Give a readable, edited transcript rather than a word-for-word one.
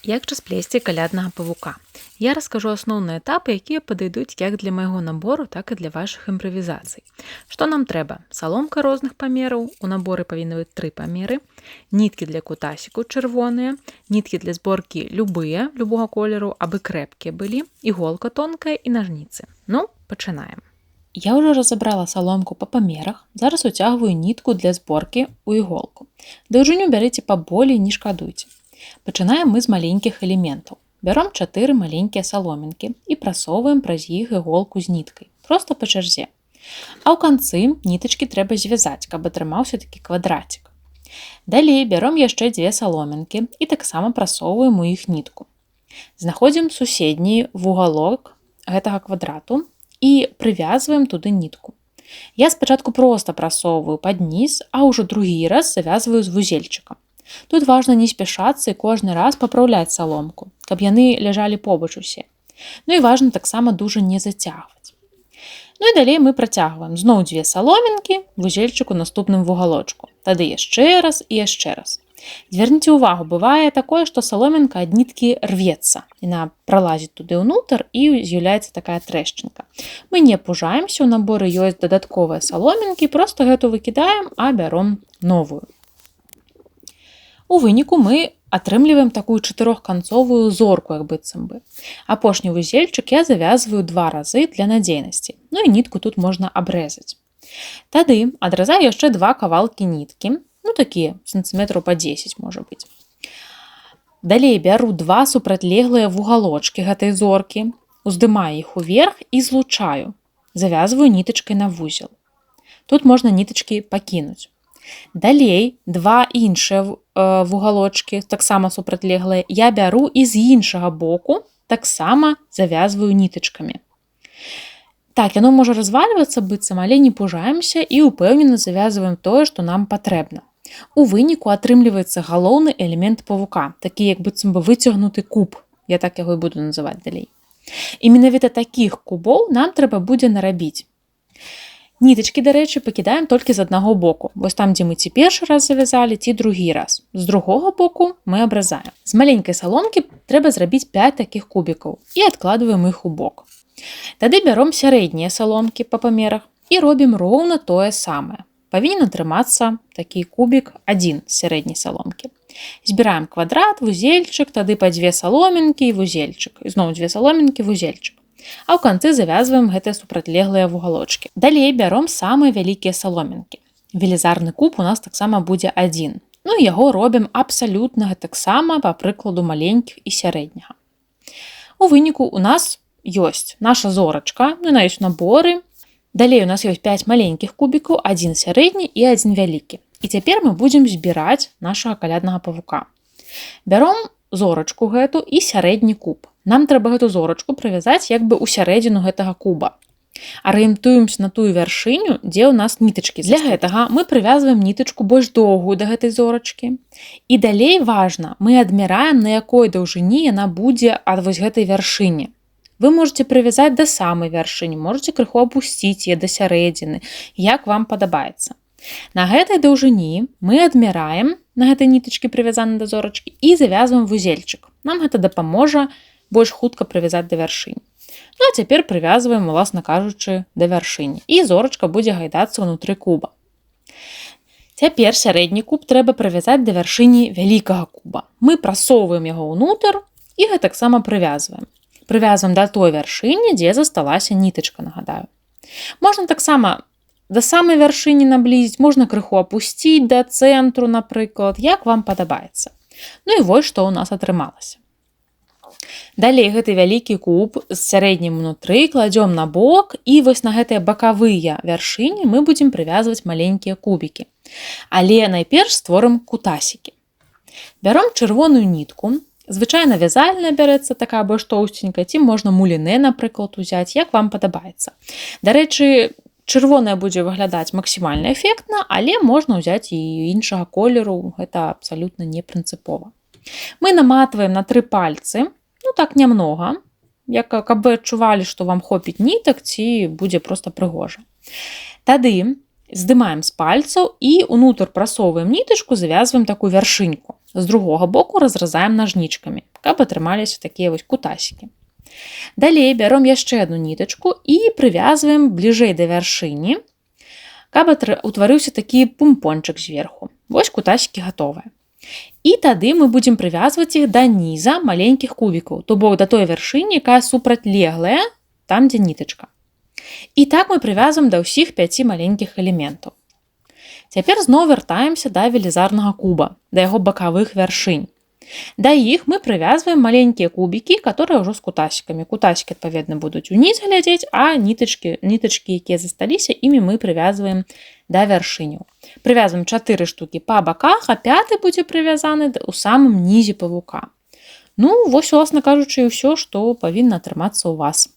Як жа сплесці каляднага павука? Я раскажу асноўныя этапы, якія падыдуць як для майго набору, так і для вашых імправізацый. Што нам трэба? Саломка розных памераў, у наборы павінны быць 3 памеры, ніткі для кутасіку чырвоныя, ніткі для зборкі любога колеру, абы крэпкія былі, іголка тонкая і нажніцы. Ну, пачынаем. Я ўжо разабрала саломку па памерах, зараз уцягваю нітку для зборкі ў іголку. Даўжыню бярыце паболей, не шкадуйце. Пачынаем мы з маленькіх элементаў. Бяром 4 маленькія саломінкі і прасоўваем праз іх іголку з ніткай, проста па чарзе. А ў канцы нітачкі трэба звязаць, каб атрымаўся такі квадрацік. Далей бяром яшчэ 2 саломінкі і таксама прасоўваем у іх нітку. Знаходзім суседні вугалок гэтага квадрату і прывязваем туды нітку. Я спачатку проста прасоўваю пад ніз, а ўжо другі раз завязваю з вузельчыкам. Тут важна не спяшацца і кожны раз папраўляць саломку, каб яны ляжалі побач усе. Ну і важна таксама дужа не зацягваць. Ну і далей мы працягваем зноў 2 саломінкі, вузельчык у наступным вугалочку. Тады яшчэ раз і яшчэ раз. Звярніце ўвагу, бывае такое, што саломінка ад ніткі рвецца. Яна пралазіць туды ўнутр і з'яўляецца такая трэшчынка. Мы не пужаемся, у наборы ёсць дадатковыя саломінкі, проста гэту выкідаем, а бяром новую. У выніку мы атрымліваем такую 4-канцовую зорку, як быццам бы. Апошні вузельчык я завязваю 2 разы для надзейнасці. Ну і нітку тут можна абрэзаць. Тады адразаю яшчэ 2 кавалкі ніткі, ну такія сантыметраў па 10 можа быць. Далей бяру 2 супрацьлеглыя вугалочкі гэтай зоркі, уздымаю іх уверх і злучаю. Завязваю нітачкай на вузел. Тут можна нітачкі пакінуць. Далей 2 іншыя вугалочкі, таксама супрацьлеглыя, я бяру і з іншага боку таксама завязваю нітачкамі. Так, яно можа развальвацца быццам, але не пужаемся і упэўнена завязваем тое, што нам патрэбна. У выніку атрымліваецца галоўны элемент павука, такі як быццам бы выцягнуты куб, я так яго і буду называць далей. І менавіта такіх кубоў нам трэба будзе нарабіць. Нітачкі, дарэчы, пакідаем толькі з аднаго боку. Вось там, дзе мы ці першы раз завязалі, ці другі раз. З другога боку мы абразаем. З маленькай саломкі трэба зрабіць 5 такіх кубікаў і адкладваем іх у бок. Тады бяром сярэднія саломкі па памерах і робім роўна тое самае. Павінен атрымацца такі кубік 1 з сярэдняй саломкі. Збіраем квадрат, вузельчык, тады па 2 саломінкі і вузельчык. І зноў 2 саломінкі, вузельчык. А ў канцы завязваем гэтыя супрацьлеглыя вугалочкі. Далей бяром самыя вялікія саломінкі. Велізарны куб у нас таксама будзе 1. Ну і яго робім абсалютна таксама па прыкладу маленькіх і сярэдняга. У выніку у нас ёсць наша зорачка, яна ёсць наборы. Далей у нас ёсць 5 маленькіх кубікаў, 1 сярэдні і 1 вялікі. І цяпер мы будзем збіраць нашага каляднага павука. Бяром зорачку гэту і сярэдні куб. Нам трэба гэту зорачку прывязаць як бы ў сярэдзіну гэтага куба. Арыентуемся на тую вяршыню, дзе ў нас нітачкі. Для гэтага мы прывязваем нітачку больш доўгую да гэтай зорачкі. І далей важна, мы адмяраем, на якой даўжыні яна будзе ад вось гэтай вяршыні. Вы можете прывязаць да самай вяршыні, можете крыху апусціць яе да сярэдзіны, як вам падабаецца. На гэтай даўжыні мы адмяраем на гэтай нітачкі прывязаны да зорачкі і завязваем вузельчык. Нам гэта дапаможа больш хутка прывязаць да вяршыні. Ну а цяпер прывязваем, уласна кажучы, да вяршыні. І зорачка будзе гайдацца ўнутры куба. Цяпер сярэдні куб трэба прывязаць да вяршыні вялікага куба. Мы прасоўваем яго ўнутр і гэтаксама прывязваем. Прывязваем да той вяршыні, дзе засталася нітачка, нагадаю. Можна таксама да самай вяршыні наблізіць, можна крыху апусціць да цэнтру, напрыклад, як вам падабаецца. Ну і вось што ў нас атрымалася. Далей гэты вялікі куб з сярэднім унутры кладзём на бок і вось на гэтыя бакавыя вяршыні мы будзем прывязваць маленькія кубікі. Але найперш створым кутасікі. Бяром чырвоную нітку, звычайна вязальная бярэцца, такая больш тоўсценькая, ці можна мулінэ, напрыклад, узяць, як вам падабаецца. Дарэчы, чырвоная будзе выглядаць максімальна эфектна, але можна ўзяць і іншага колеру, гэта абсалютна не прынцыпова. Мы наматваем на 3 пальцы, ну так нямнога, каб вы адчувалі, што вам хопіць нітак, ці будзе проста прыгожа. Тады здымаем з пальцаў і ўнутр прасоўваем нітачку, завязваем такую вяршыньку. З другога боку разразаем нажнічкамі, каб атрымаліся такія вось кутасікі. Далей бяром яшчэ одну нітачку і прывязваем бліжэй да вяршыні, каб утварыўся такі пумпончык зверху. Вось кутасікі гатовыя. І тады мы будзем прывязваць іх да ніза маленькіх кубікаў, то бок да той вяршыні, якая супрацьлеглая, там, дзе нітачка. І так мы прывязваем да ўсіх 5 маленькіх элементаў. Цяпер зноў вяртаемся да велізарнага куба, да яго бакавых вяршынь. Да іх мы прывязваем маленькія кубікі, которые ўжо з кутасікамі. Кутасікі, адпаведна, будуць уніз глядзець, а нітачкі, якія засталіся, імі мы прывязваем да вяршыняў. Прывязваем 4 штукі па баках, а 5 будзе прывязаны ў самым нізе павука. Ну, вось, уласна кажучы, і ўсё, што павінна атрымацца ў вас.